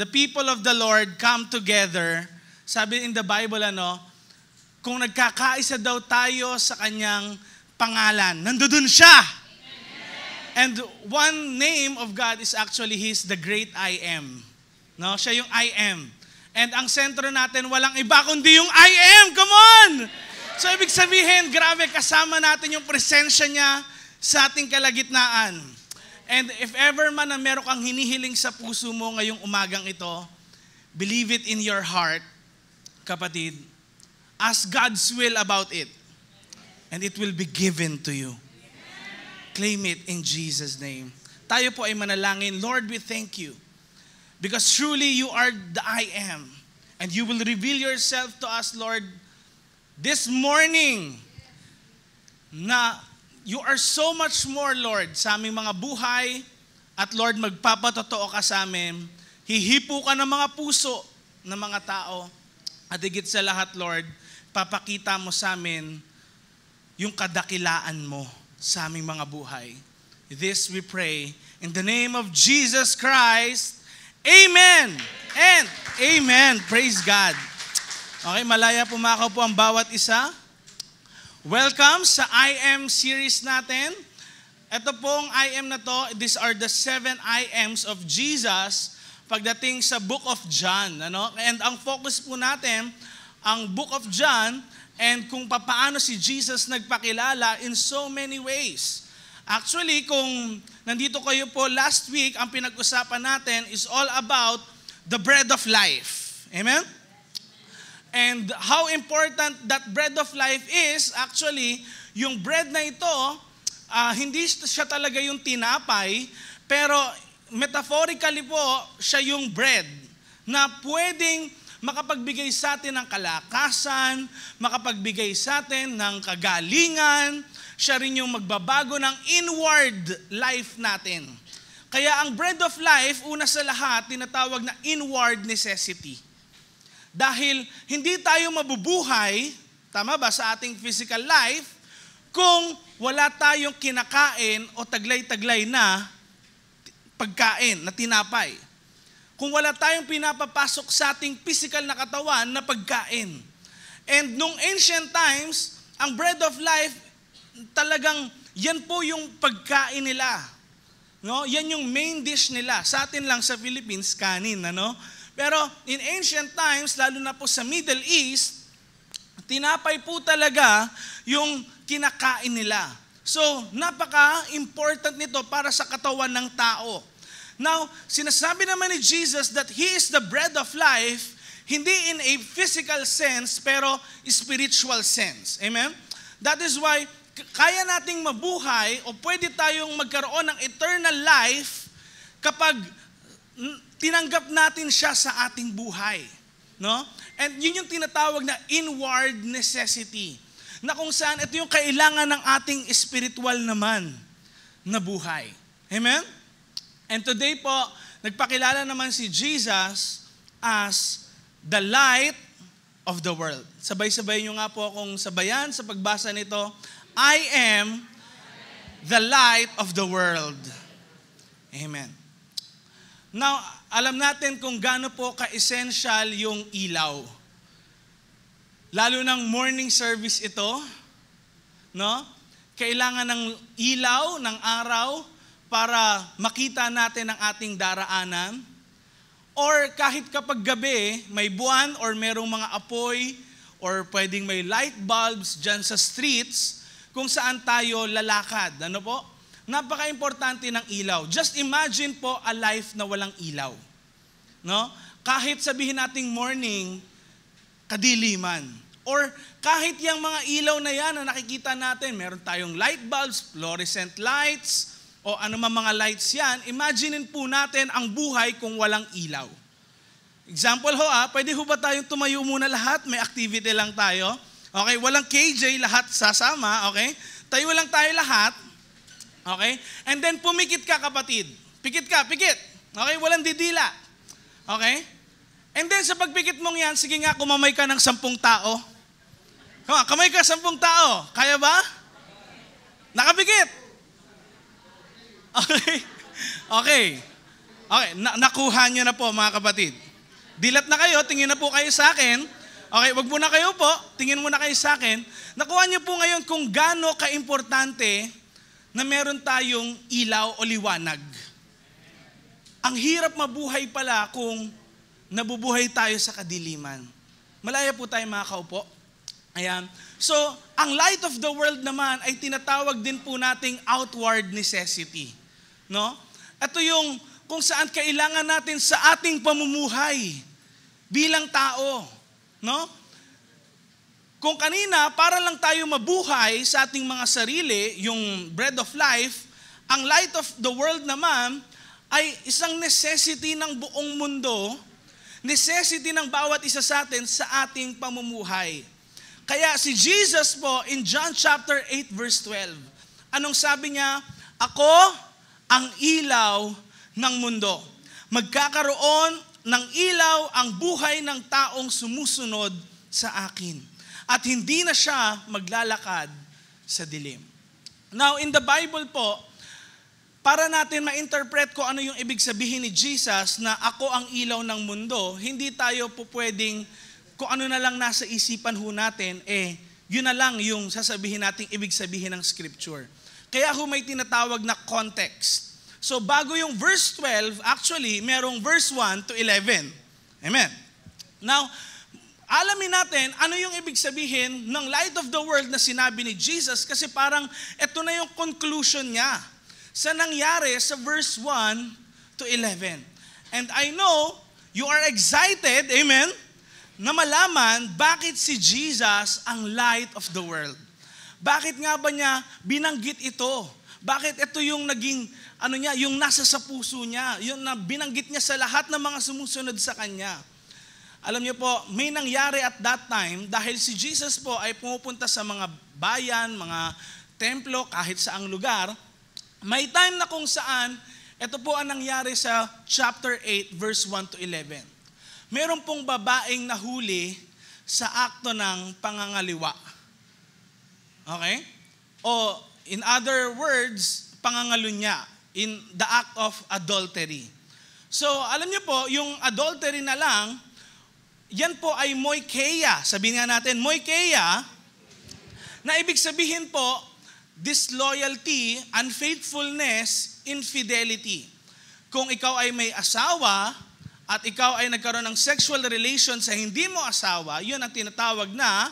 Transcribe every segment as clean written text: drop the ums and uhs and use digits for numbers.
the people of the Lord come together, sabi in the Bible, kung nagkakaisa daw tayo sa kanyang pangalan, nandoon siya. And one name of God is actually He's the great I am. No? Siya yung I am. And ang sentro natin, walang iba kundi yung I am. Come on! So ibig sabihin, grabe, kasama natin yung presensya niya sa ating kalagitnaan. And if ever man na meron kang hinihiling sa puso mo ngayong umagang ito, believe it in your heart, kapatid. Ask God's will about it. And it will be given to you. Claim it in Jesus' name. Tayo po ay manalangin. Lord, we thank you. Because truly you are the I am. And you will reveal yourself to us, Lord, this morning. Na you are so much more, Lord, sa aming mga buhay. At Lord, magpapatotoo ka sa amin. Hihipo ka ng mga puso ng mga tao. At higit sa lahat, Lord, papakita mo sa amin yung kadakilaan mo sa aming mga buhay. This we pray in the name of Jesus Christ. Amen and amen. Praise God. Okay, malaya pumakaw po ang bawat isa. Welcome sa I Am series natin. Ito pong I Am na to, these are the 7 I Ams of Jesus pagdating sa Book of John. And ang focus po natin, ang Book of John, and kung paano si Jesus nagpakilala in so many ways. Actually, kung nandito kayo po last week, ang pinag-usapan natin is all about the bread of life. Amen? And how important that bread of life is, actually, yung bread na ito, hindi siya talaga yung tinapay, pero metaphorically po, siya yung bread na pwedeng makapagbigay sa atin ng kalakasan, makapagbigay sa atin ng kagalingan, siya rin yung magbabago ng inward life natin. Kaya ang bread of life, una sa lahat, tinatawag na inward necessity. Dahil hindi tayo mabubuhay, tama ba, sa ating physical life, kung wala tayong kinakain o taglay-taglay na pagkain, na tinapay. Kung wala tayong pinapapasok sa ating physical na katawan na pagkain. And nung ancient times, ang bread of life, talagang yan po yung pagkain nila. No? Yan yung main dish nila. Sa atin lang sa Philippines, kanin. Pero in ancient times, lalo na po sa Middle East, tinapay po talaga yung kinakain nila. So, napaka-important nito para sa katawan ng tao. Now, sinasabi naman ni Jesus that He is the bread of life, hindi in a physical sense, pero spiritual sense. Amen? That is why, kaya nating mabuhay o pwede tayong magkaroon ng eternal life kapag tinanggap natin siya sa ating buhay. No? And yun yung tinatawag na inward necessity. Na kung saan ito yung kailangan ng ating spiritual naman na buhay. Amen? And today po, nagpakilala naman si Jesus as the light of the world. Sabay-sabay nyo nga po akong sabayan sa pagbasa nito. I am the light of the world. Amen. Now, alam natin kung gaano po ka-essential yung ilaw. Lalo ng morning service ito, no? Kailangan ng ilaw, ng araw, para makita natin ang ating daraanan. Or kahit kapag gabi, may buwan or merong mga apoy, or pwedeng may light bulbs dyan sa streets, kung saan tayo lalakad. Ano po? Napaka-importante ng ilaw. Just imagine po a life na walang ilaw. No? Kahit sabihin nating morning, kadiliman. Or kahit yung mga ilaw na yan na nakikita natin, meron tayong light bulbs, fluorescent lights, o ano mga lights yan, imaginein po natin ang buhay kung walang ilaw. Example pwede ho ba tayong tumayo muna lahat? May activity lang tayo. Okay, walang KJ, lahat sasama, okay? Tayo lang tayo lahat. Okay? And then pumikit ka, kapatid. Pikit ka, pikit. Okay, walang didila. Okay? And then sa pagpikit mong yan, sige nga, kumamay ka ng 10 tao. Kamay ka 10 tao. Kaya ba? Nakapikit. Okay. Okay. Okay, nakuha niyo na po mga kapatid. Dilat na kayo, tingin na po kayo sa akin. Okay, wag muna kayo po, tingin muna kayo sa akin. Nakuha niyo po ngayon kung gaano kaimportante na meron tayong ilaw o liwanag. Ang hirap mabuhay pala kung nabubuhay tayo sa kadiliman. Malaya po tayo mga kaupo. Ayan. So, ang light of the world naman ay tinatawag din po nating outward necessity. No? Ito yung kung saan kailangan natin sa ating pamumuhay bilang tao. No? Kung kanina, para lang tayo mabuhay sa ating mga sarili, yung bread of life, ang light of the world naman ay isang necessity ng buong mundo, necessity ng bawat isa sa atin sa ating pamumuhay. Kaya si Jesus po in John chapter 8 verse 12, anong sabi niya? Ako ang ilaw ng mundo. Magkakaroon ng ilaw ang buhay ng taong sumusunod sa akin. At hindi na siya maglalakad sa dilim. Now, in the Bible po, para natin ma-interpret kung ano yung ibig sabihin ni Jesus na ako ang ilaw ng mundo, hindi tayo po pwedeng kung ano na lang nasa isipan ho natin, yun na lang yung sasabihin nating ibig sabihin ng Scripture. Kaya ho may tinatawag na context. So bago yung verse 12, actually, merong verse 1 to 11. Amen. Now, alamin natin ano yung ibig sabihin ng light of the world na sinabi ni Jesus kasi parang ito na yung conclusion niya sa nangyari sa verse 1 to 11. And I know you are excited, amen, na malaman bakit si Jesus ang light of the world. Bakit nga ba niya binanggit ito? Bakit ito yung naging, yung nasa sa puso niya, yung na binanggit niya sa lahat ng mga sumusunod sa kanya. Alam niyo po, may nangyari at that time dahil si Jesus po ay pumupunta sa mga bayan, mga templo, kahit saang lugar. May time na kung saan, ito po ang nangyari sa chapter 8, verse 1 to 11. Meron pong babaeng nahuli sa akto ng pangangaliwa. Okay? O in other words, pangangalunya, in the act of adultery. So, alam niyo po, yung adultery na lang, yan po ay moikeia. Sabihin nga natin, moikeia, na ibig sabihin po, disloyalty, unfaithfulness, infidelity. Kung ikaw ay may asawa at ikaw ay nagkaroon ng sexual relation sa hindi mo asawa, yun ang tinatawag na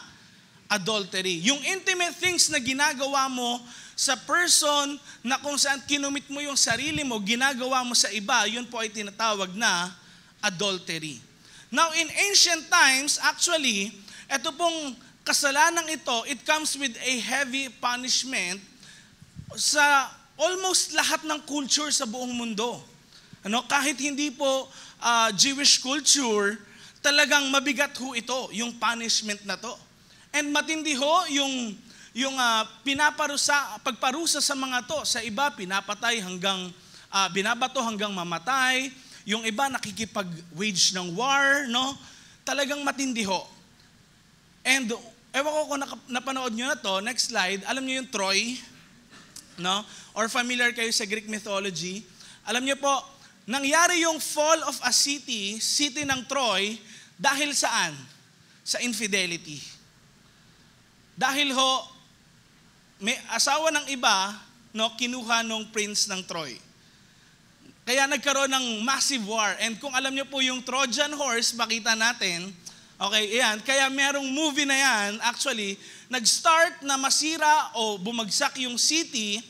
adultery. Yung intimate things na ginagawa mo sa person na kung saan kinumit mo yung sarili mo, ginagawa mo sa iba, yun po ay tinatawag na adultery. Now, in ancient times, actually, ito pong kasalanang ito, it comes with a heavy punishment sa almost lahat ng culture sa buong mundo. Kahit hindi po Jewish culture, talagang mabigat ho ito, yung punishment na to. And matindi ho yung pagparusa sa mga to. Sa iba, pinapatay binabato hanggang mamatay. Yung iba, nakikipag-wage ng war, no? Talagang matindi ho. And, ewan ko kung napanood nyo na to, next slide, alam nyo yung Troy, no? Or familiar kayo sa Greek mythology. Alam nyo po, nangyari yung fall of a city ng Troy, dahil saan? Sa infidelity. Dahil ho, may asawa ng iba, no, kinuha nung prince ng Troy. Kaya nagkaroon ng massive war. And kung alam niyo po yung Trojan horse, makita natin, okay, yan. Kaya merong movie na yan, actually, nag-start na masira o bumagsak yung city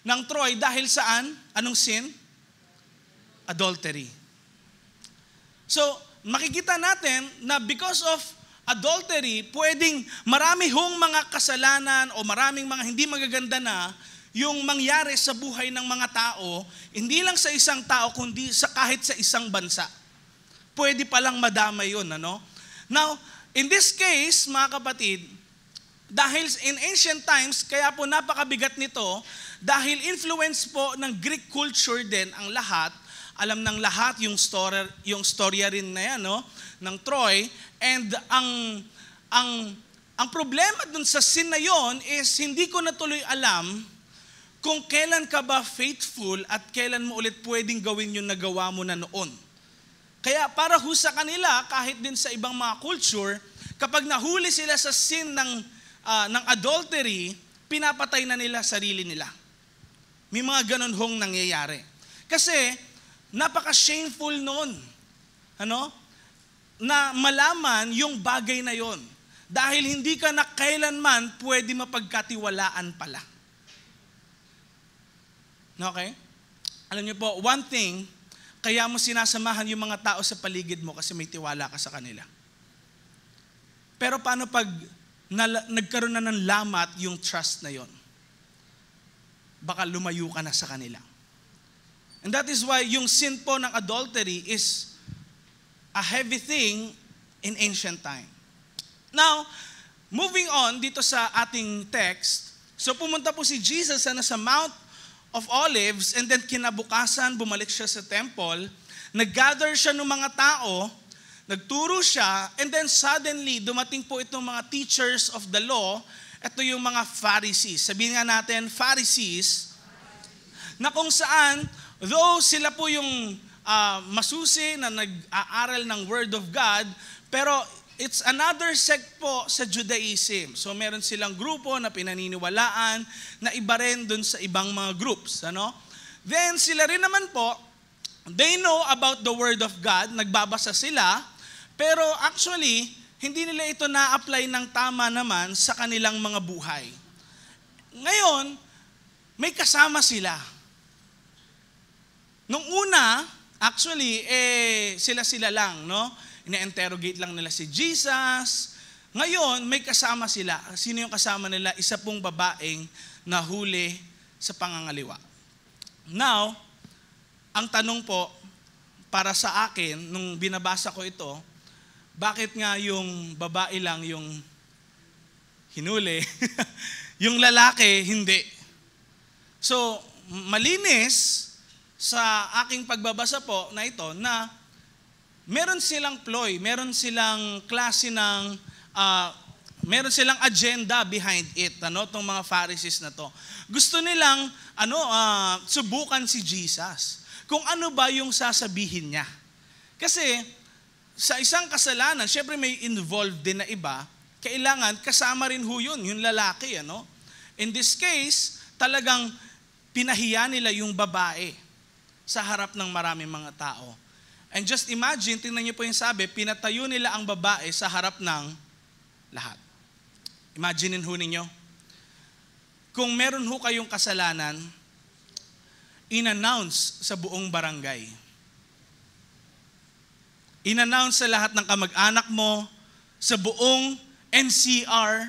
ng Troy dahil saan? Anong sin? Adultery. So, makikita natin na because of adultery, pwedeng marami hong mga kasalanan o maraming mga hindi magaganda na yung mangyari sa buhay ng mga tao, hindi lang sa isang tao, kundi kahit sa isang bansa. Pwede palang madamay yun, ano? Now, in this case, mga kapatid, dahil in ancient times, kaya po napakabigat nito, dahil influence po ng Greek culture din ang lahat, alam ng lahat yung storya rin na yan, no? Ng Troy, and ang problema dun sa sin na yon is hindi ko natuloy alam kung kailan ka ba faithful at kailan mo ulit pwedeng gawin yung nagawa mo na noon. Kaya para ho sa kanila, kahit din sa ibang mga culture, kapag nahuli sila sa sin ng adultery, pinapatay na nila sarili nila. May mga ganun hong nangyayari. Kasi napaka-shameful noon. Na malaman yung bagay na yon. Dahil hindi ka na kailanman pwede mapagkatiwalaan pala. Okay? Alam niyo po, one thing, kaya mo sinasamahan yung mga tao sa paligid mo kasi may tiwala ka sa kanila. Pero paano pag nagkaroon na ng lamat yung trust na yon? Baka lumayo ka na sa kanila. And that is why yung sin po ng adultery is a heavy thing in ancient time. Now, moving on dito sa ating text, so pumunta po si Jesus sa Mount of Olives, and then kinabukasan, bumalik siya sa temple, nag-gather siya ng mga tao, nagturo siya, and then suddenly, dumating po itong mga teachers of the law, ito yung mga Pharisees. Sabihin nga natin, Pharisees, na kung saan, though sila po yung masusi na nag-aaral ng Word of God, pero it's another sect po sa Judaism. So meron silang grupo na pinaniniwalaan na iba rin dun sa ibang mga groups. Then sila rin naman po, they know about the Word of God, nagbabasa sila, pero actually, hindi nila ito na-apply ng tama naman sa kanilang mga buhay. Ngayon, may kasama sila. Nung una, actually, sila-sila lang, ina-interrogate lang nila si Jesus. Ngayon, may kasama sila. Sino yung kasama nila? Isa pong babaeng nahuli sa pangangaliwa. Now, ang tanong po, para sa akin, nung binabasa ko ito, bakit nga yung babae lang yung hinuli, yung lalaki hindi? So, malinis sa aking pagbabasa po na ito na meron silang ploy, meron silang klase ng, meron silang agenda behind it, itong mga Pharisees na to. Gusto nilang, subukan si Jesus. Kung ano ba yung sasabihin niya. Kasi, sa isang kasalanan, syempre may involved din na iba, kailangan kasama rin ho yun, yung lalaki, In this case, talagang pinahiya nila yung babae sa harap ng maraming mga tao. And just imagine, tingnan niyo po yung sabi, pinatayo nila ang babae sa harap ng lahat. Imagine ho ninyo. Kung meron ho kayong kasalanan, in-announce sa buong barangay. In-announce sa lahat ng kamag-anak mo, sa buong NCR,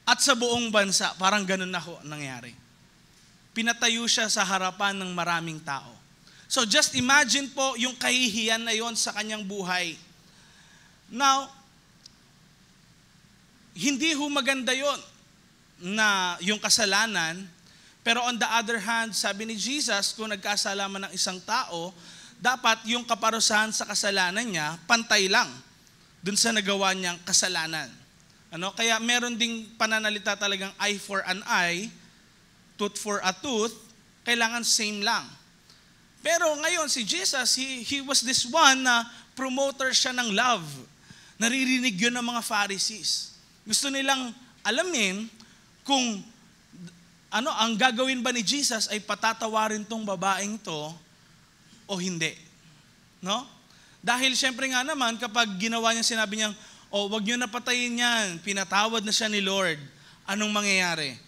at sa buong bansa. Parang ganun na ho nangyari. Pinatayo siya sa harapan ng maraming tao. So just imagine po yung kahihiyan na yon sa kanyang buhay. Now, hindi ho maganda yon na yung kasalanan, pero on the other hand, sabi ni Jesus, kung nagkasala man ng isang tao, dapat yung kaparusahan sa kasalanan niya, pantay lang dun sa nagawa niyang kasalanan. Kaya meron ding pananalita talagang eye for an eye, tooth for a tooth, kailangan same lang. Pero ngayon, si Jesus, he was this one na promoter siya ng love. Naririnig yun ng mga Pharisees. Gusto nilang alamin kung ang gagawin ba ni Jesus ay patatawarin tong babaeng to o hindi. Dahil syempre nga naman, kapag ginawa niya, sinabi niya, wag niyo na patayin yan, pinatawad na siya ni Lord. Anong mangyayari?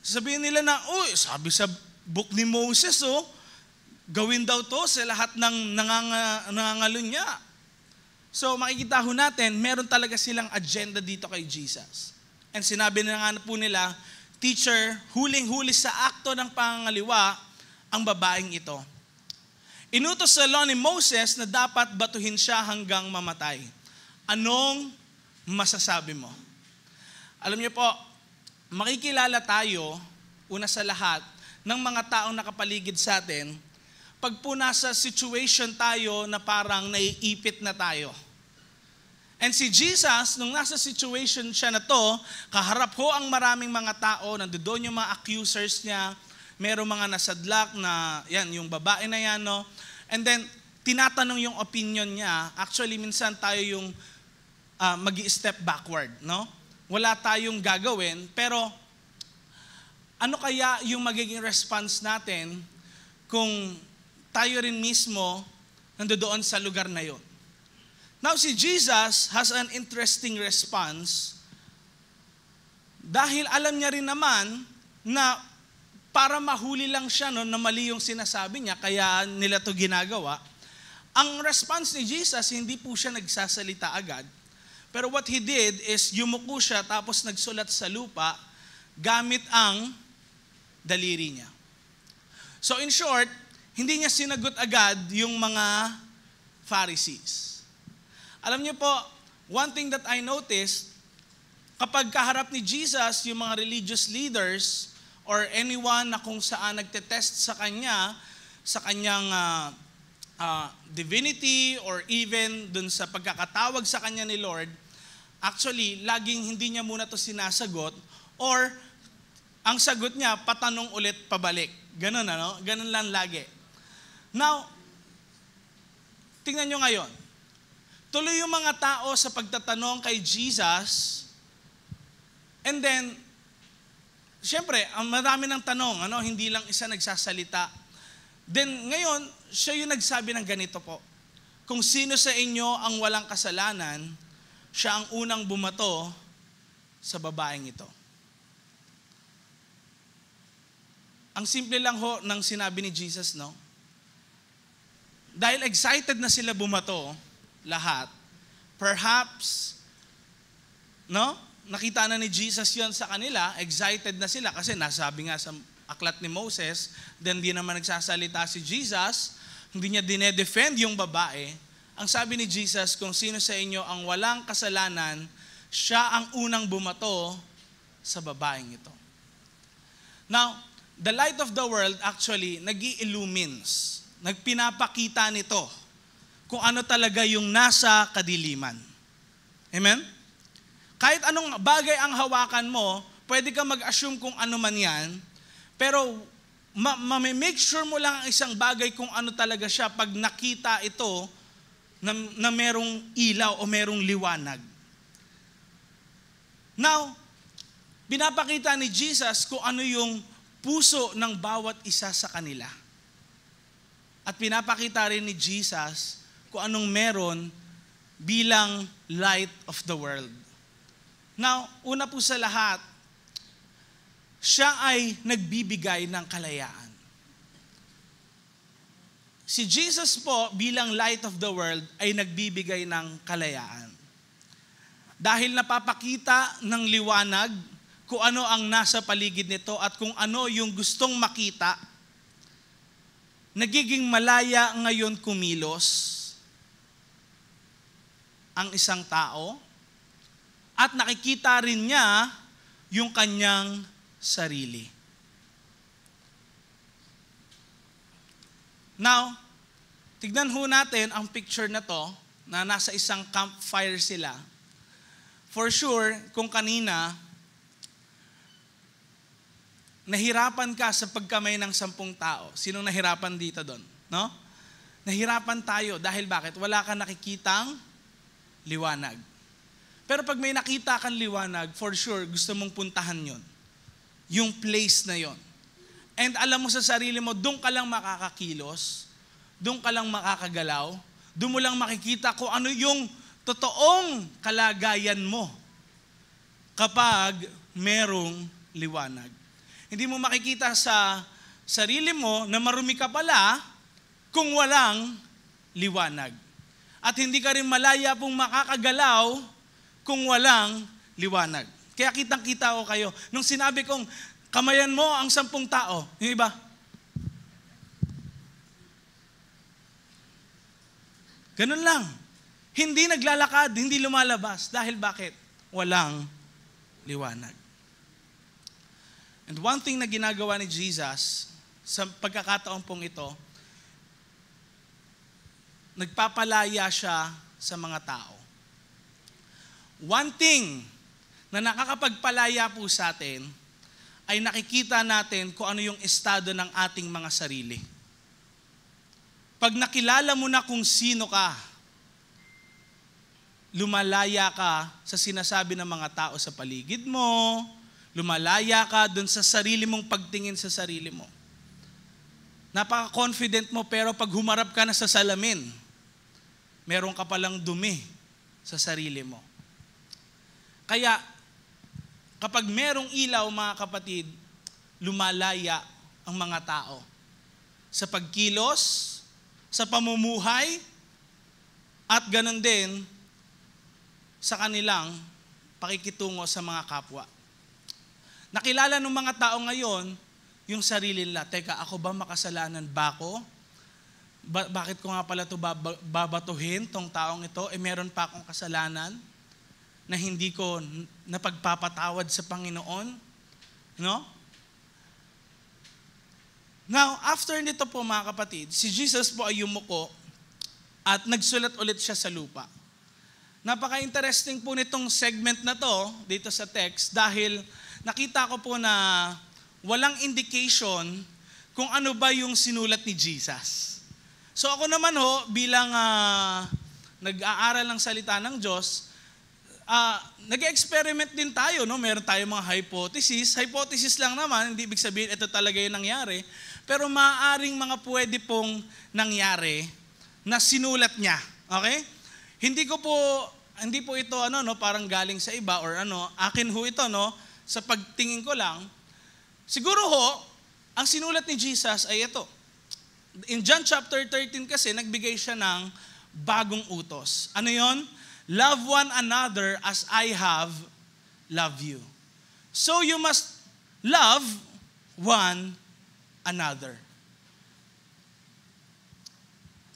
Sabihin nila na, sabi sa book ni Moses, gawin daw to sa lahat ng nangangalunya. So makikita ho natin, meron talaga silang agenda dito kay Jesus. And sinabi na nga po nila, teacher, huling-huli sa akto ng pangangaliwa ang babaeng ito. Inutos sa law ni Moses na dapat batuhin siya hanggang mamatay. Anong masasabi mo? Alam niyo po, makikilala tayo, una sa lahat, ng mga taong nakapaligid sa atin, pag po nasa situation tayo na parang naiipit na tayo. And si Jesus, nung nasa situation siya na to, kaharap ho ang maraming mga tao, nandoon yung mga accusers niya, merong mga nasadlak na, yan, yung babae na yan, no? And then, tinatanong yung opinion niya. Actually, minsan tayo yung mag-i-step backward, no? Wala tayong gagawin, pero ano kaya yung magiging response natin kung tayo rin mismo nandoon sa lugar na yon? Now, si Jesus has an interesting response dahil alam niya rin naman na para mahuli lang siya no, na mali yung sinasabi niya, kaya nila to ginagawa. Ang response ni Jesus, hindi po siya nagsasalita agad. Pero what he did is yumuko siya tapos nagsulat sa lupa gamit ang daliri niya. So in short, hindi niya sinagot agad yung mga Pharisees. Alam niyo po, one thing that I noticed, kapag kaharap ni Jesus yung mga religious leaders or anyone na kung saan nagtetest sa kanya, sa kanyang divinity or even dun sa pagkakatawag sa kanya ni Lord, actually, laging hindi niya muna to sinasagot or ang sagot niya, patanong ulit pabalik. Ganun, ano? Ganun lang lagi. Now, tingnan nyo ngayon. Tuloy yung mga tao sa pagtatanong kay Jesus, and then, siyempre, ang marami ng tanong, ano? Hindi lang isa nagsasalita. Then, ngayon, siya yung nagsabi ng ganito po. Kung sino sa inyo ang walang kasalanan, siya ang unang bumato sa babaeng ito. Ang simple lang ho ng sinabi ni Jesus, no? Dahil excited na sila bumato, lahat, perhaps, no? Nakita na ni Jesus yon sa kanila, excited na sila kasi nasabi nga sa aklat ni Moses, then di naman nagsasalita si Jesus, hindi niya dinedefend yung babae. Ang sabi ni Jesus, kung sino sa inyo ang walang kasalanan, siya ang unang bumato sa babaeng ito. Now, the light of the world actually nag-i-illumines, nagpinapakita nito kung ano talaga yung nasa kadiliman. Amen? Kahit anong bagay ang hawakan mo, pwede ka mag-assume kung ano man yan, pero make sure mo lang ang isang bagay kung ano talaga siya pag nakita ito na merong ilaw o merong liwanag. Now, pinapakita ni Jesus kung ano yung puso ng bawat isa sa kanila. At pinapakita rin ni Jesus kung anong meron bilang light of the world. Now, una po sa lahat, siya ay nagbibigay ng kalayaan. Si Jesus po bilang light of the world ay nagbibigay ng kalayaan. Dahil napapakita ng liwanag kung ano ang nasa paligid nito at kung ano yung gustong makita, nagiging malaya ngayon kumilos ang isang tao at nakikita rin niya yung kanyang sarili. Now, tignan ho natin ang picture na to na nasa isang campfire sila. For sure, kung kanina, nahirapan ka sa pagkamay ng 10 tao. Sinong nahirapan dito doon? No? Nahirapan tayo dahil bakit? Wala kang nakikitang liwanag. Pero pag may nakita kang liwanag, for sure, gusto mong puntahan yon. Yung place na yon. And alam mo sa sarili mo, doon ka lang makakakilos, doon ka lang makakagalaw, doon mo lang makikita kung ano yung totoong kalagayan mo kapag merong liwanag. Hindi mo makikita sa sarili mo na marumi ka pala kung walang liwanag. At hindi ka rin malaya pong makakagalaw kung walang liwanag. Kaya kitang-kita ko kayo. Nung sinabi kong, kamayan mo ang 10 tao, yung iba, ganun lang. Hindi naglalakad, hindi lumalabas. Dahil bakit? Walang liwanag. And one thing na ginagawa ni Jesus sa pagkakataon pong ito, nagpapalaya siya sa mga tao. one thing na nakakapagpalaya po sa atin ay nakikita natin kung ano yung estado ng ating mga sarili. Pag nakilala mo na kung sino ka, lumalaya ka sa sinasabi ng mga tao sa paligid mo, lumalaya ka dun sa sarili mong pagtingin sa sarili mo. Napaka-confident mo, pero pag humarap ka na sa salamin, meron ka palang dumi sa sarili mo. Kaya, kapag merong ilaw, mga kapatid, lumalaya ang mga tao. Sa pagkilos, sa pamumuhay, at ganun din sa kanilang pakikitungo sa mga kapwa. Nakilala ng mga tao ngayon yung sarili nila. Teka, ako ba makasalanan ba ako? Bakit ko nga pala ito babatuhin, tong taong ito? Meron pa akong kasalanan na hindi ko napagpapatawad sa Panginoon? No? Now, after nito po, mga kapatid, si Jesus po ay yumuko at nagsulat ulit siya sa lupa. Napaka-interesting po nitong segment na to dito sa text dahil nakita ko po na walang indication kung ano ba yung sinulat ni Jesus. So ako naman bilang nag-aaral ng salita ng Diyos, nag-experiment din tayo, no? Meron tayong mga hypothesis. Hypothesis lang naman, hindi ibig sabihin ito talaga yung nangyari. Pero maaaring mga pwede pong nangyari na sinulat niya. Okay? Hindi po ito parang galing sa iba or akin ito, sa pagtingin ko lang. Siguro ang sinulat ni Jesus ay ito. In John chapter 13 kasi, nagbigay siya ng bagong utos. Ano yon? Love one another as I have loved you. So you must love one another.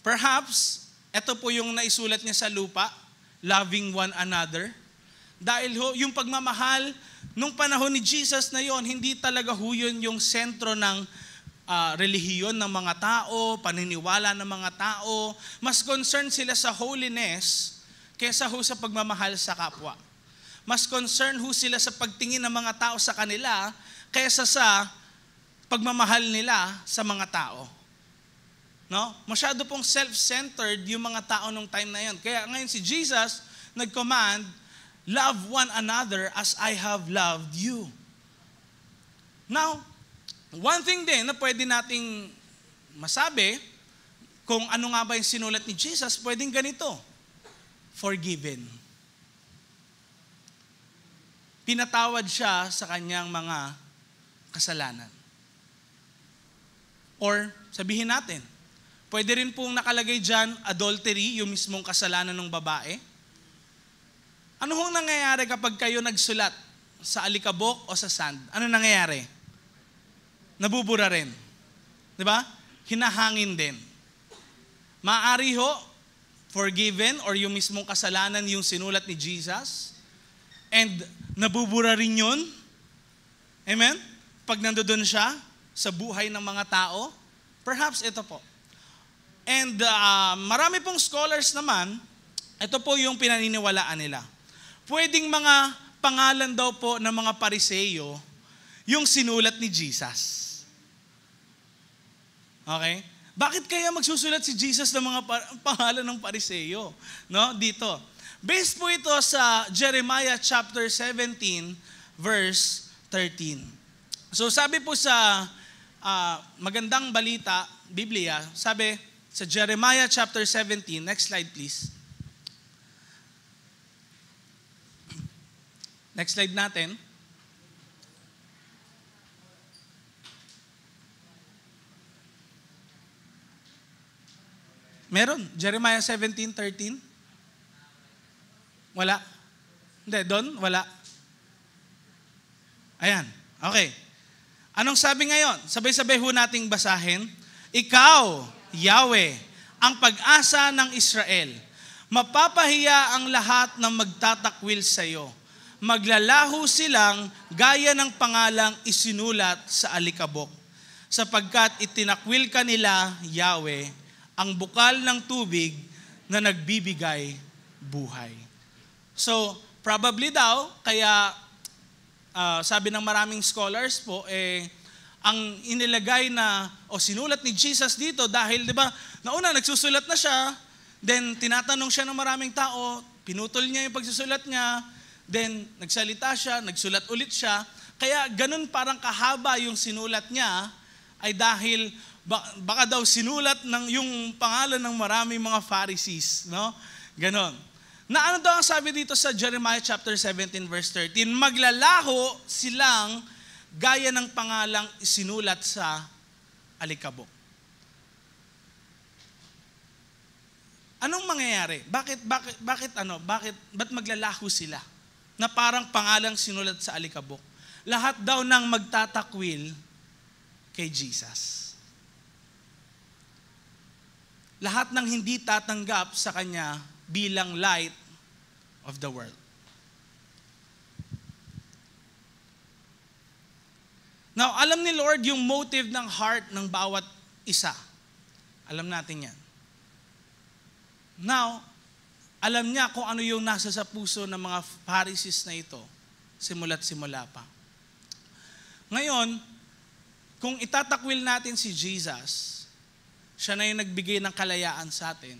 Perhaps, ito po yung naisulat niya sa lupa, loving one another. Dahil yung pagmamahal, nung panahon ni Jesus na yon, hindi talaga yun yung sentro ng relihiyon ng mga tao, paniniwala ng mga tao. Mas concerned sila sa holiness kaysa sa pagmamahal sa kapwa. Mas concerned sila sa pagtingin ng mga tao sa kanila kaysa sa pagmamahal nila sa mga tao. No? Masyado pong self-centered yung mga tao nung time na yun. Kaya ngayon si Jesus nag-command, love one another as I have loved you. Now, one thing din na pwede nating masabi, kung ano nga ba yung sinulat ni Jesus, pwedeng ganito, forgiven. Pinatawad siya sa kanyang mga kasalanan. Or, sabihin natin, pwede rin pong nakalagay dyan, adultery, yung mismong kasalanan ng babae. Ano hong nangyayari kapag kayo nagsulat sa alikabok o sa sand? Ano nangyayari? Nabubura rin. Diba? Hinahangin din. Maaari forgiven or yung mismong kasalanan yung sinulat ni Jesus. And nabubura rin yun. Amen? Pag nandoon siya sa buhay ng mga tao, perhaps ito po. And marami pong scholars naman, ito po yung pinaniniwalaan nila. Pwedeng mga pangalan daw po ng mga Pariseyo yung sinulat ni Jesus. Okay? Bakit kaya magsusulat si Jesus ng mga pangalan ng Pariseyo? No? Dito. Based po ito sa Jeremiah chapter 17, verse 13. So sabi po sa magandang balita, Biblia, sabi sa Jeremiah chapter 17, next slide please. Next slide natin. Meron. Jeremiah 17:13. Wala. Hindi, doon, wala. Ayan. Okay. Anong sabi ngayon? Sabay-sabay nating basahin. Ikaw, Yahweh, ang pag-asa ng Israel. Mapapahiya ang lahat ng magtatakwil sa iyo. Maglalaho silang gaya ng pangalang isinulat sa alikabok. Sapagkat itinakwil ka nila, Yahweh, ang bukal ng tubig na nagbibigay buhay. So, Probably daw, kaya sabi ng maraming scholars po, ang inilagay na, sinulat ni Jesus dito dahil, di ba, nauna nagsusulat na siya, then tinatanong siya ng maraming tao, pinutol niya yung pagsusulat niya, then nagsalita siya, nagsulat ulit siya. Kaya ganun parang kahaba yung sinulat niya ay dahil baka daw sinulat yung pangalan ng maraming mga Pharisees, no? Ganon. Na ano daw ang sabi dito sa Jeremiah chapter 17 verse 13? Maglalaho silang gaya ng pangalang isinulat sa alikabok. Anong mangyayari? Ba't maglalaho sila? Na parang pangalang sinulat sa alikabok. Lahat daw ng magtatakwil kay Jesus. Lahat ng hindi tatanggap sa Kanya bilang light of the world. Now, alam ni Lord yung motive ng heart ng bawat isa. Alam natin yan. Now, alam niya kung ano yung nasa sa puso ng mga Pharisees na ito, simula't simula pa. Ngayon, kung itatakwil natin si Jesus, siya na yung nagbigay ng kalayaan sa atin.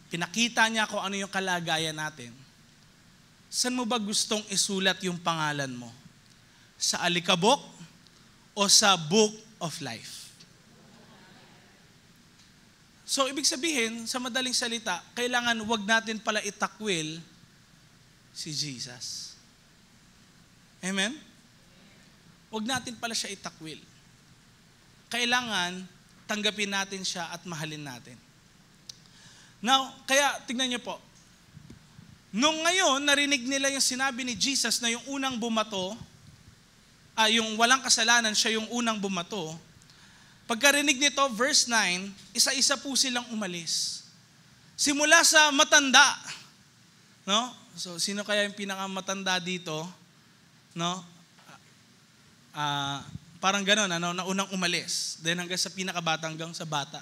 Pinakita niya kung ano yung kalagayan natin. Saan mo ba gustong isulat yung pangalan mo? Sa alikabok o sa book of life? So, ibig sabihin, sa madaling salita, kailangan wag natin pala itakwil si Jesus. Amen? Wag natin pala siya itakwil. Kailangan tanggapin natin siya at mahalin natin. Now, kaya tignan niyo po, nung ngayon, narinig nila yung sinabi ni Jesus na yung unang bumato, yung walang kasalanan, siya yung unang bumato. Pagkarinig nito, verse 9, isa-isa po silang umalis. Simula sa matanda, no? So, sino kaya yung pinakamatanda dito? No? Parang gano'n, na unang umalis. Then hanggang sa pinakabata, hanggang sa bata.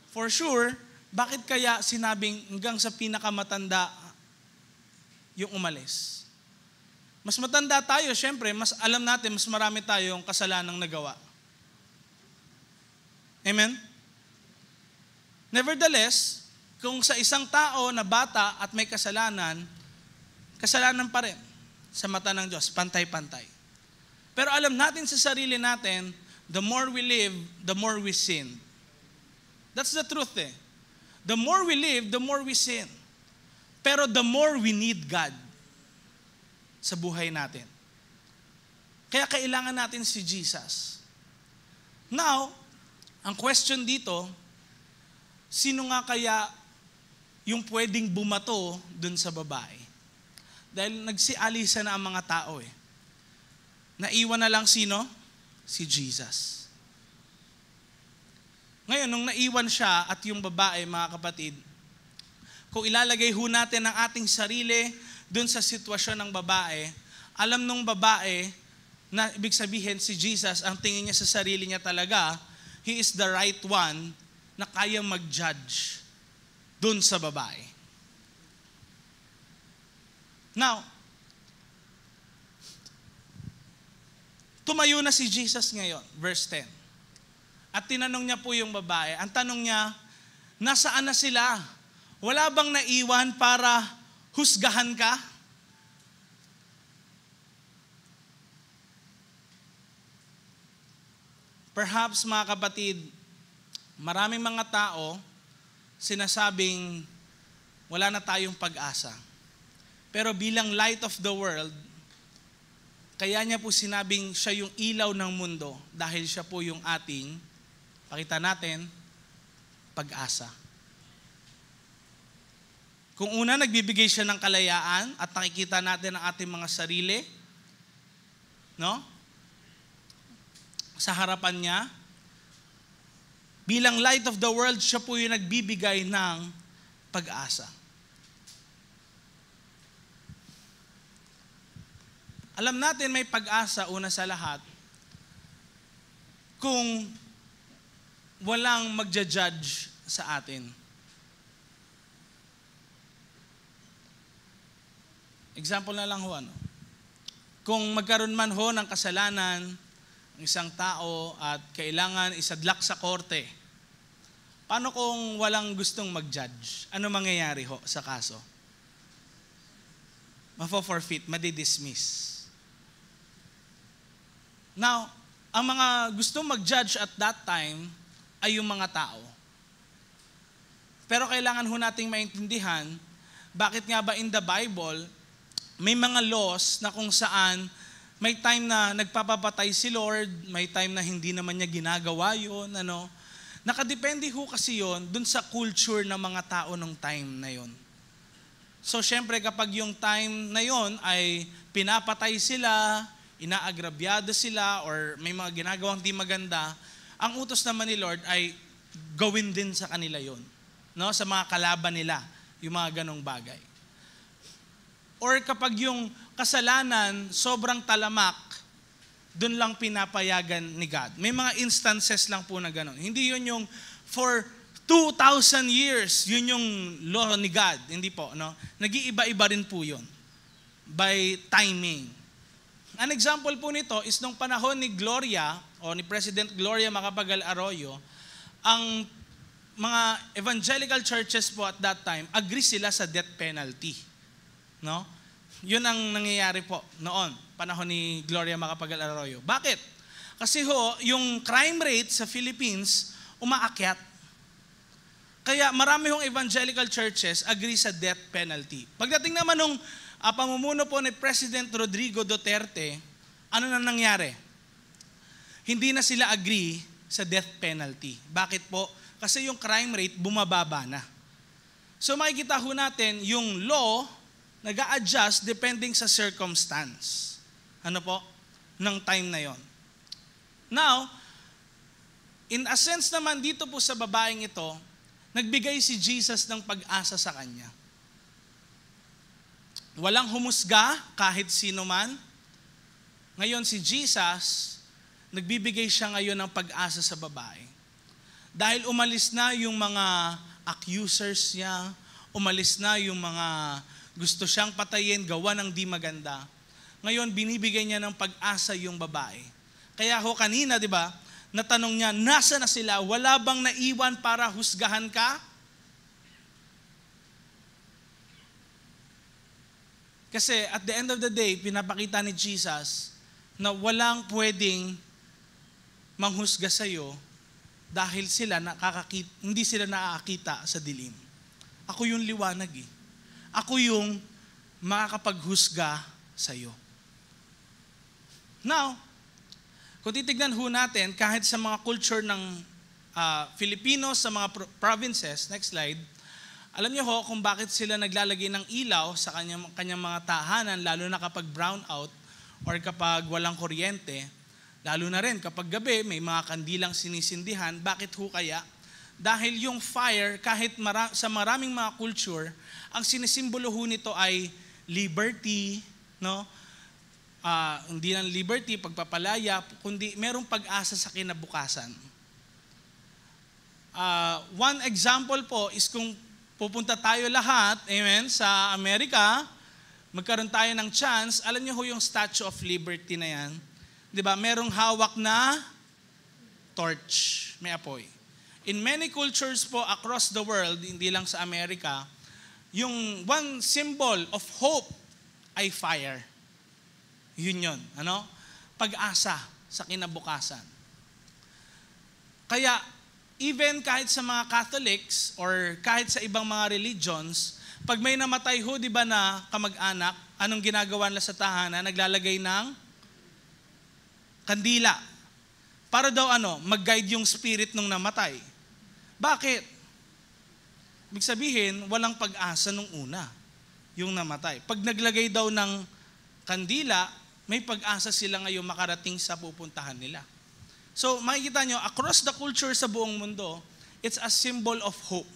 For sure, bakit kaya sinabing hanggang sa pinakamatanda yung umalis? Mas matanda tayo, syempre, mas alam natin, mas marami tayong kasalanang nagawa. Amen? Nevertheless, kung sa isang tao na bata at may kasalanan, kasalanan pa rin sa mata ng Diyos, pantay-pantay. Pero alam natin sa sarili natin, the more we live, the more we sin. That's the truth eh. The more we live, the more we sin. Pero the more we need God sa buhay natin. Kaya kailangan natin si Jesus. Now, ang question dito, sino nga kaya yung pwedeng bumato dun sa babae? Dahil nagsialisa na ang mga tao eh. Naiwan na lang sino? Si Jesus. Ngayon, nung naiwan siya at yung babae, mga kapatid, kung ilalagay ho natin ang ating sarili dun sa sitwasyon ng babae, alam nung babae na ibig sabihin si Jesus, ang tingin niya sa sarili niya talaga, He is the right one na kaya mag-judge dun sa babae. Now, tumayo na si Jesus ngayon, verse 10. At tinanong niya po yung babae, ang tanong niya, nasaan na sila? Wala bang naiwan para husgahan ka? Perhaps, mga kapatid, maraming mga tao sinasabing wala na tayong pag-asa. Pero bilang light of the world, kaya niya po sinabing siya yung ilaw ng mundo dahil siya po yung ating, pakita natin, pag-asa. Kung una, nagbibigay siya ng kalayaan at nakikita natin ang ating mga sarili, no? Sa harapan niya, bilang light of the world, siya po yung nagbibigay ng pag-asa. Alam natin may pag-asa una sa lahat kung walang magja-judge sa atin. Example na lang ho, ano? Kung magkaroon man ho ng kasalanan ang isang tao at kailangan isadlak sa korte, paano kung walang gustong mag-judge? Ano mangyayari ho sa kaso? Mafo-forfeit, madidismiss. Now, ang mga gustong mag-judge at that time ay yung mga tao. Pero kailangan ho nating maintindihan, bakit nga ba in the Bible, may mga laws na kung saan may time na nagpapapatay si Lord, may time na hindi naman niya ginagawa yun, ano. Nakadepende ho kasi yun dun sa culture ng mga tao nung time na yun. So syempre kapag yung time na yun ay pinapatay sila, inaagrabyado sila, or may mga ginagawang di maganda, ang utos naman ni Lord ay gawin din sa kanila yun. No? Sa mga kalaban nila, yung mga ganong bagay. Or kapag yung kasalanan sobrang talamak, dun lang pinapayagan ni God. May mga instances lang po na ganon. Hindi yun yung for 2,000 years, yun yung law ni God. Hindi po, no? Nag-iiba-iba rin po yun. By timing. An example po nito is nung panahon ni Gloria, o ni President Gloria Macapagal Arroyo, ang mga evangelical churches po at that time, agree sila sa death penalty. No? Yun ang nangyayari po noon, panahon ni Gloria Macapagal Arroyo. Bakit? Kasi ho, yung crime rate sa Philippines, umaakyat. Kaya marami hong evangelical churches agree sa death penalty. Pagdating naman nung pamumuno po ni President Rodrigo Duterte, ano na nangyari? Hindi na sila agree sa death penalty. Bakit po? Kasi yung crime rate bumababa na. So makikita ho natin yung law nag-a-adjust depending sa circumstance. Ano po? Ng time na yon. Now, in a sense naman dito po sa babaeng ito, nagbigay si Jesus ng pag-asa sa kanya. Walang humusga kahit sino man. Ngayon si Jesus, nagbibigay siya ngayon ng pag-asa sa babae. Dahil umalis na yung mga accusers niya, umalis na yung mga gusto siyang patayin, gawa ng di maganda. Ngayon binibigay niya ng pag-asa yung babae. Kaya ho kanina, di ba, natanong niya, nasa na sila? Wala bang naiwan para husgahan ka? Kasi at the end of the day, pinapakita ni Jesus na walang pwedeng manghusga sa iyo dahil hindi sila nakakita sa dilim. Ako yung liwanag eh. Ako yung makakapaghusga sa iyo. Now, kung titignan ho natin, kahit sa mga culture ng Filipinos, sa mga provinces, next slide, alam niyo ho kung bakit sila naglalagay ng ilaw sa kanyang mga tahanan, lalo na kapag brown out or kapag walang kuryente, lalo na rin kapag gabi may mga kandilang sinisindihan. Bakit ho kaya? Dahil yung fire, kahit sa maraming mga culture, ang sinisimbolo ho nito ay liberty, no? Hindi lang liberty, pagpapalaya, kundi merong pag-asa sa kinabukasan. One example po is kung pupunta tayo lahat, amen, sa Amerika, magkaroon tayo ng chance, alam niyo ho yung Statue of Liberty na yan, di ba, merong hawak na torch, may apoy. In many cultures po across the world, hindi lang sa Amerika, yung one symbol of hope ay fire. Yun. Ano? Pag-asa sa kinabukasan. Kaya, even kahit sa mga Catholics or kahit sa ibang mga religions, pag may namatay ho, di ba na kamag-anak, anong ginagawa nila sa tahanan? Naglalagay ng kandila. Para daw mag-guide yung spirit nung namatay. Bakit? Ibig sabihin, walang pag-asa nung una, yung namatay. Pag naglagay daw ng kandila, may pag-asa sila ngayon makarating sa pupuntahan nila. So makikita nyo, across the culture sa buong mundo, it's a symbol of hope.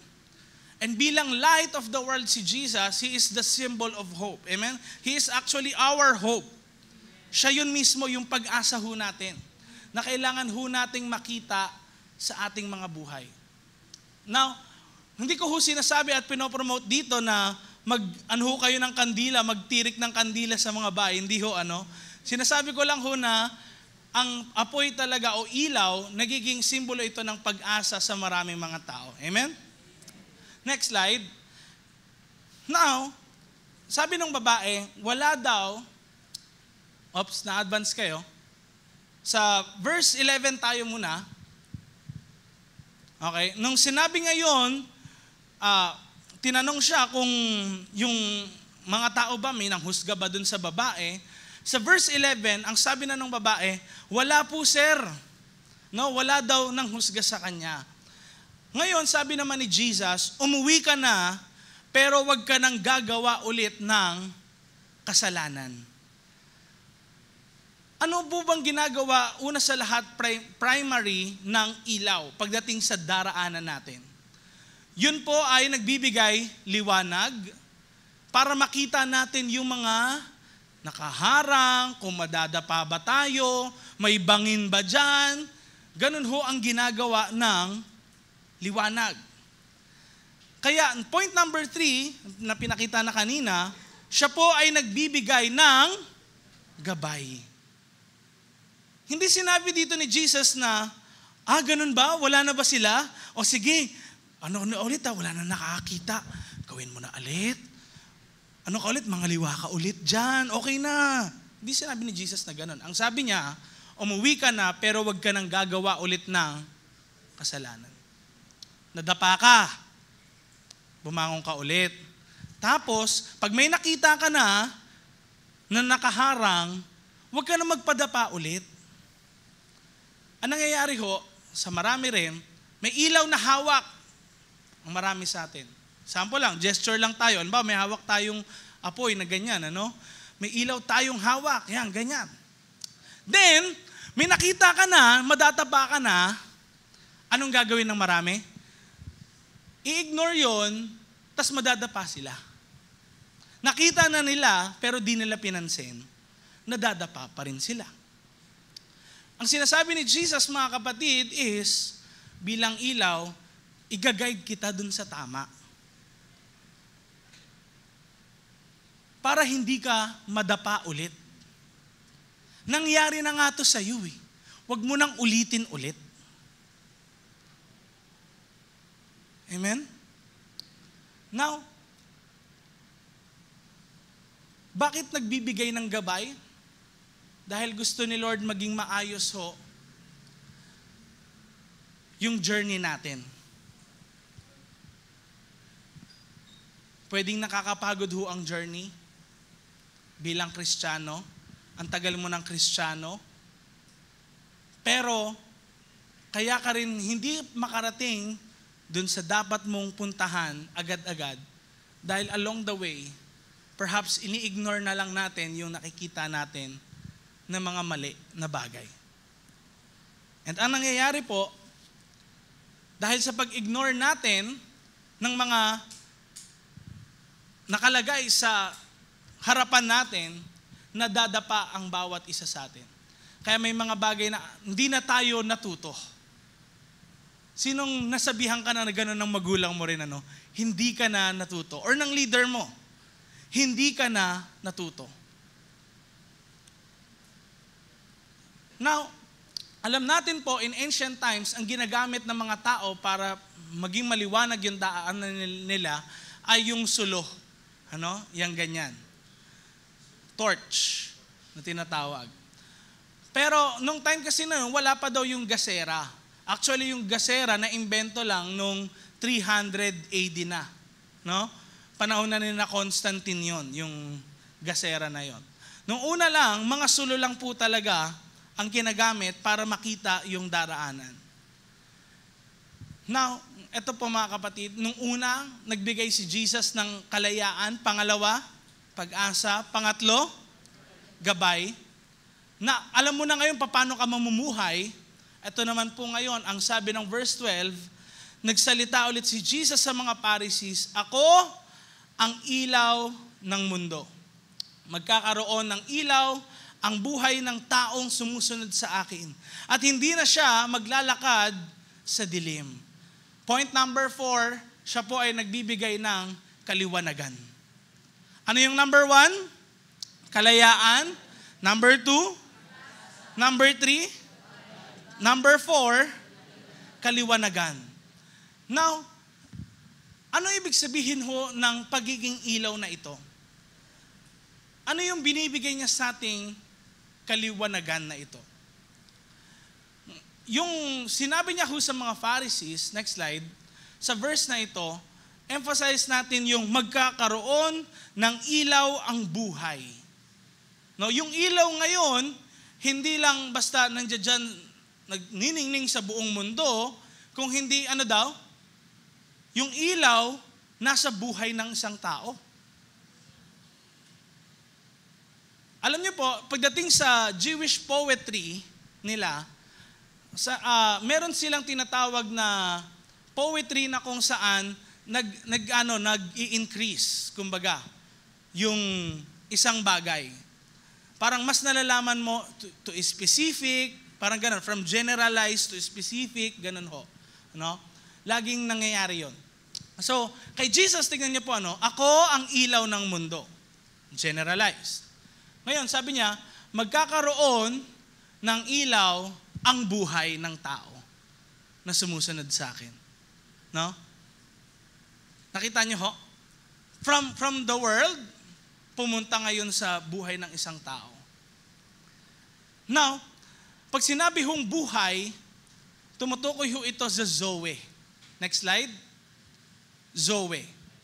And bilang light of the world si Jesus, He is the symbol of hope. Amen? He is actually our hope. Siya yun mismo yung pag-asa ho natin, na kailangan ho nating makita sa ating mga buhay. Now, hindi ko ho sinasabi at pinopromote dito na mag-anho kayo ng kandila, magtirik ng kandila sa mga bahay. Hindi ho, Sinasabi ko lang ho na ang apoy talaga o ilaw, nagiging simbolo ito ng pag-asa sa maraming mga tao. Amen? Next slide. Now, sabi ng babae, wala daw, na-advance kayo. Sa verse 11 tayo muna. Okay, nung sinabi ngayon, tinanong siya kung yung mga tao ba may nanghusga ba dun sa babae. Sa verse 11, ang sabi na ng babae, wala po sir. No, wala daw nanghusga sa kanya. Ngayon, sabi naman ni Jesus, umuwi ka na, pero wag ka nang gagawa ulit ng kasalanan. Ano po bang ginagawa, una sa lahat, primary ng ilaw pagdating sa daraanan natin? Yun po ay nagbibigay liwanag para makita natin yung mga nakaharang, kung madadapa ba tayo, may bangin ba dyan. Ganun ho ang ginagawa ng liwanag. Kaya point number 3 na pinakita na kanina, siya po ay nagbibigay ng gabay. Hindi sinabi dito ni Jesus na, ganun ba? Wala na ba sila? O sige, ano ulit wala na nakakita. Gawin mo na ulit. Ano ka ulit? Mangaliwa ka ulit dyan. Okay na. Hindi sinabi ni Jesus na ganun. Ang sabi niya, umuwi ka na pero wag ka nang gagawa ulit ng kasalanan. Nadapa ka. Bumangon ka ulit. Tapos, pag may nakita ka na nakaharang, wag ka na magpadapa ulit. Ang nangyayari ho, sa marami rin, may ilaw na hawak ang marami sa atin. Sample lang, gesture lang tayo. Ano ba, may hawak tayong apoy na ganyan, May ilaw tayong hawak, yan, ganyan. Then, may nakita ka na, madatapa ka na, anong gagawin ng marami? I-ignore yon, tas madadapa sila. Nakita na nila, pero di nila pinansin, nadadapa pa rin sila. Ang sinasabi ni Jesus, mga kapatid, is, bilang ilaw, i-guide kita dun sa tama. Para hindi ka madapa ulit. Nangyari na nga to sa iyo eh. Huwag mo nang ulitin ulit. Amen? Now, bakit nagbibigay ng gabay? Dahil gusto ni Lord maging maayos ho yung journey natin. Pwedeng nakakapagod ho ang journey bilang Kristiyano. Ang tagal mo ng Kristiyano. Pero, kaya ka rin hindi makarating dun sa dapat mong puntahan agad-agad. Dahil along the way, perhaps ini-ignore na lang natin yung nakikita natin na mga mali na bagay. And ang nangyayari po, dahil sa pag-ignore natin ng mga nakalagay sa harapan natin, nadadapa ang bawat isa sa atin. Kaya may mga bagay na hindi na tayo natuto. Sinong nasabihan ka na gano'n ng magulang mo rin, hindi ka na natuto. Or ng leader mo, hindi ka na natuto. Now, alam natin po, in ancient times, ang ginagamit ng mga tao para maging maliwanag yung daanan nila ay yung sulo. Yang ganyan. Torch na tinatawag. Pero nung time kasi na wala pa daw yung gasera. Actually, yung gasera na imbento lang nung 300 AD na. Panahon na nila Constantine yon, yung gasera na yon. Nung una lang, mga sulo lang po talaga ang kinagamit para makita yung daraanan. Now, ito po mga kapatid, nung una, nagbigay si Jesus ng kalayaan. Pangalawa, pag-asa. Pangatlo, gabay. Na alam mo na ngayon paano ka mamumuhay. Ito naman po ngayon, ang sabi ng verse 12, nagsalita ulit si Jesus sa mga Pharisees, ako ang ilaw ng mundo. Magkakaroon ng ilaw ang buhay ng taong sumusunod sa akin. At hindi na siya maglalakad sa dilim. Point number 4, siya po ay nagbibigay ng kaliwanagan. Ano yung number 1? Kalayaan. Number 2? Number 3? Number 4? Kaliwanagan. Now, ano ibig sabihin ho ng pagiging ilaw na ito? Ano yung binibigay niya sa ating kaliwanagan na ito? Yung sinabi niya ho sa mga Pharisees, next slide, sa verse na ito, emphasize natin yung magkakaroon ng ilaw ang buhay. No, yung ilaw ngayon, hindi lang basta nandiyan dyan, nagniningning sa buong mundo, kung hindi ano daw, yung ilaw nasa buhay ng isang tao. Alam niyo po, pagdating sa Jewish poetry nila, meron silang tinatawag na poetry na kung saan nag-i-increase, kumbaga, yung isang bagay. Parang mas nalalaman mo to specific, parang ganun, from generalized to specific, ganun ho. No? Laging nangyayari yon. So, kay Jesus, tingnan niyo po, ako ang ilaw ng mundo. Generalized. Ngayon, sabi niya, magkakaroon ng ilaw ang buhay ng tao na sumusunod sa akin. No? Nakita niyo ho? From the world, pumunta ngayon sa buhay ng isang tao. Now, pag sinabi hong buhay, tumutukoy ho ito sa Zoe. Next slide. Zoe.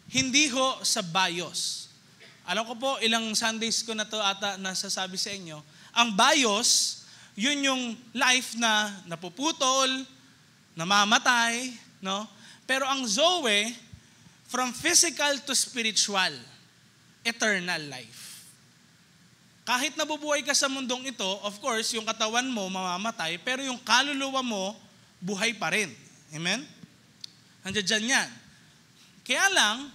Hindi ho sa bios. Alam ko po, ilang Sundays ko na to ata nasasabi sa inyo, ang bios, yun yung life na napuputol, namamatay, no? Pero ang Zoe, from physical to spiritual, eternal life. Kahit nabubuhay ka sa mundong ito, of course, yung katawan mo mamamatay, pero yung kaluluwa mo, buhay pa rin. Amen? Nandiyan dyan yan. Kaya lang,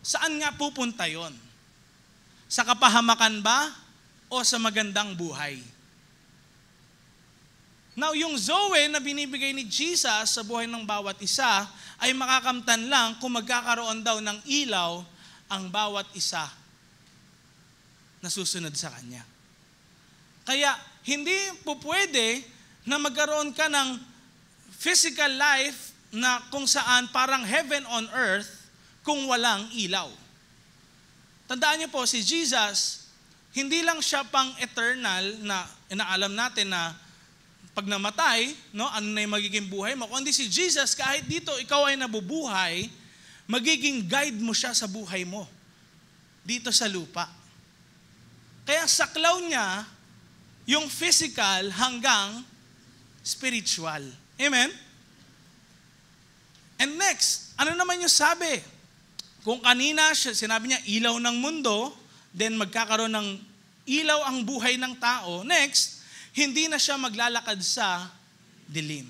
saan nga pupunta yon? Sa kapahamakan ba o sa magandang buhay? Now, yung Zoe na binibigay ni Jesus sa buhay ng bawat isa ay makakamtan lang kung magkakaroon daw ng ilaw ang bawat isa na susunod sa Kanya. Kaya, hindi po pwede na magkaroon ka ng physical life na kung saan parang heaven on earth kung walang ilaw. Tandaan niyo po, si Jesus, hindi lang siya pang eternal na inaalam natin na pag namatay, no, ano na yung magiging buhay mo. Kundi si Jesus, kahit dito ikaw ay nabubuhay, magiging guide mo siya sa buhay mo dito sa lupa. Kaya saklaw niya yung physical hanggang spiritual. Amen? And next, ano naman yung sabi? Kung kanina, sinabi niya, ilaw ng mundo, then magkakaroon ng ilaw ang buhay ng tao. Next, hindi na siya maglalakad sa dilim.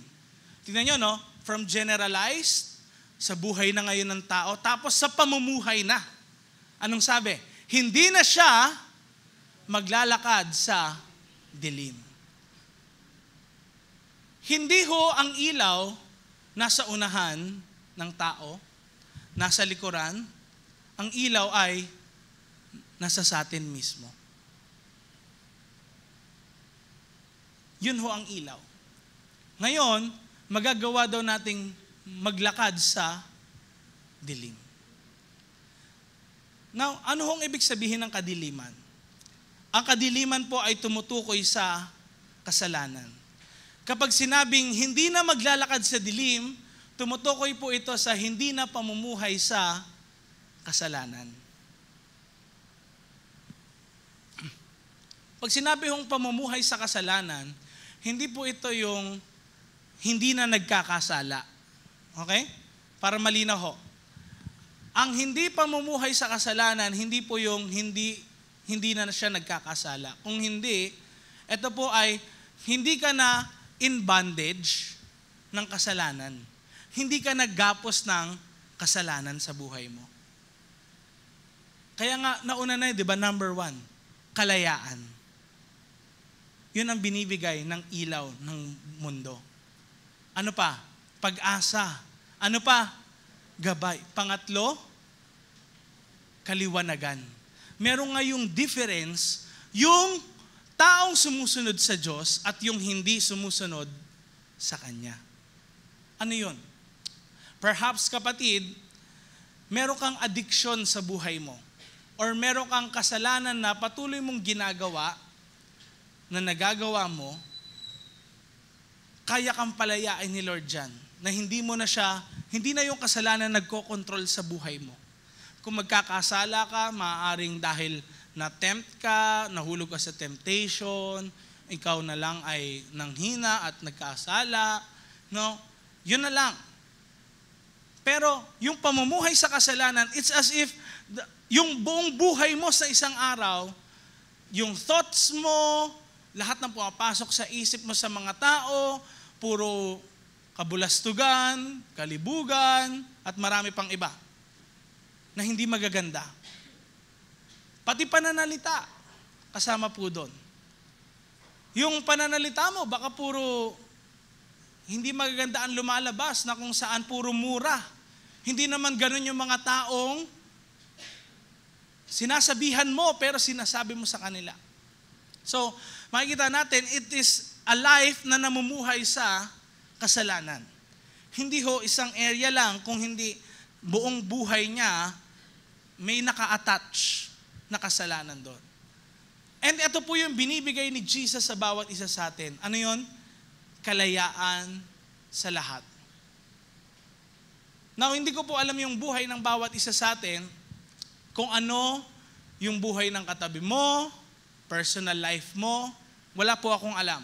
Tingnan nyo, no? From generalized, sa buhay na ngayon ng tao, tapos sa pamumuhay na. Anong sabi? Hindi na siya maglalakad sa dilim. Hindi ho ang ilaw nasa unahan ng tao, nasa likuran, ang ilaw ay nasa sa atin mismo. Yun ho ang ilaw. Ngayon, magagawa daw nating maglakad sa dilim. Now, ano hong ibig sabihin ng kadiliman? Ang kadiliman po ay tumutukoy sa kasalanan. Kapag sinabing hindi na maglalakad sa dilim, tumutukoy po ito sa hindi na pamumuhay sa kasalanan. Pag sinabi hong pamumuhay sa kasalanan, hindi po ito yung hindi na nagkakasala. Okay? Para malinaw ho. Ang hindi pamumuhay sa kasalanan, hindi po yung hindi na siya nagkakasala. Kung hindi, ito po ay hindi ka na in bondage ng kasalanan. Hindi ka naggapos ng kasalanan sa buhay mo. Kaya nga, nauna na, di ba, number 1, kalayaan. Yun ang binibigay ng ilaw ng mundo. Ano pa? Pag-asa. Ano pa? Gabay. Pangatlo, kaliwanagan. meron ngayong difference yung taong sumusunod sa Diyos at yung hindi sumusunod sa Kanya. Ano yun? Perhaps, kapatid, meron kang addiction sa buhay mo or meron kang kasalanan na patuloy mong ginagawa na nagagawa mo, kaya kang palayain ni Lord dyan na hindi na yung kasalanan nagko-control sa buhay mo. Kung magkakasala ka, maaaring dahil na-tempt ka, nahulog ka sa temptation, ikaw na lang ay nanghina at nagkasala, no? Yun na lang. Pero yung pamumuhay sa kasalanan, it's as if yung buong buhay mo sa isang araw, yung thoughts mo, lahat ng pumapasok sa isip mo sa mga tao, puro kabulastugan, kalibugan, at marami pang iba na hindi magaganda. Pati pananalita, kasama po doon. Yung pananalita mo, baka puro hindi magaganda ang lumalabas na kung saan puro mura. Hindi naman ganun yung mga taong sinasabihan mo pero sinasabi mo sa kanila. So, makikita natin, it is a life na namumuhay sa kasalanan. Hindi ho isang area lang, kung hindi buong buhay niya, may naka-attach na kasalanan doon. And ito po yung binibigay ni Jesus sa bawat isa sa atin. Ano yun? Kalayaan sa lahat. Now, hindi ko po alam yung buhay ng bawat isa sa atin, kung ano yung buhay ng katabi mo, personal life mo, wala po akong alam.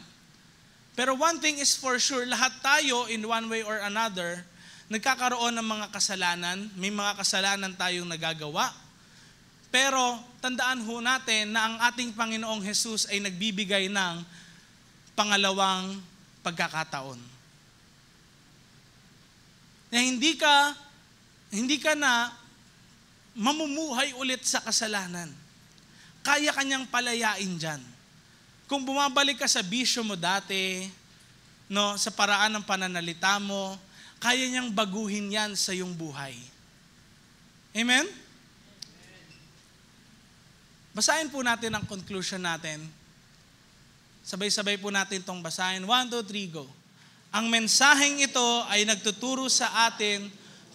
Pero one thing is for sure, lahat tayo in one way or another, nagkakaroon ng mga kasalanan, may mga kasalanan tayong nagagawa. Pero tandaan ho natin na ang ating Panginoong Jesus ay nagbibigay ng pangalawang pagkakataon. Na hindi ka na mamumuhay ulit sa kasalanan. Kaya kanyang palayain dyan. Kung bumabalik ka sa bisyo mo dati, no, sa paraan ng pananalita mo, kaya niyang baguhin yan sa iyong buhay. Amen? Basahin po natin ang conclusion natin. Sabay-sabay po natin itong basahin. 1, 2, 3, go. Ang mensaheng ito ay nagtuturo sa atin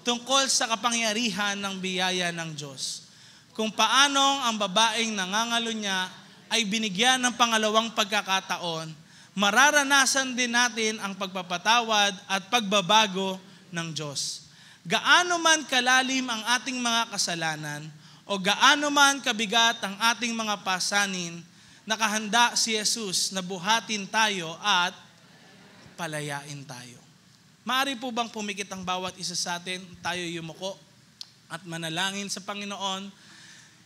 tungkol sa kapangyarihan ng biyaya ng Diyos. Kung paanong ang babaeng nangangalunya ay binigyan ng pangalawang pagkakataon, mararanasan din natin ang pagpapatawad at pagbabago ng Diyos. Gaano man kalalim ang ating mga kasalanan o gaano man kabigat ang ating mga pasanin, nakahanda si Jesus na buhatin tayo at palayain tayo. Maaari po bang pumikit ang bawat isa sa atin, tayo yumuko at manalangin sa Panginoon?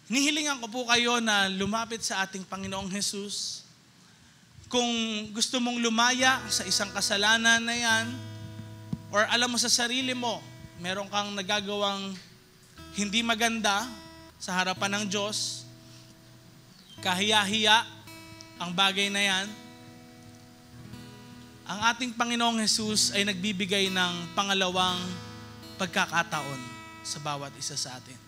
Hinihilingan ko po kayo na lumapit sa ating Panginoong Jesus. Kung gusto mong lumaya sa isang kasalanan na yan, or alam mo sa sarili mo, meron kang nagagawang hindi maganda sa harapan ng Diyos, kahiya-hiya ang bagay na yan, ang ating Panginoong Jesus ay nagbibigay ng pangalawang pagkakataon sa bawat isa sa atin.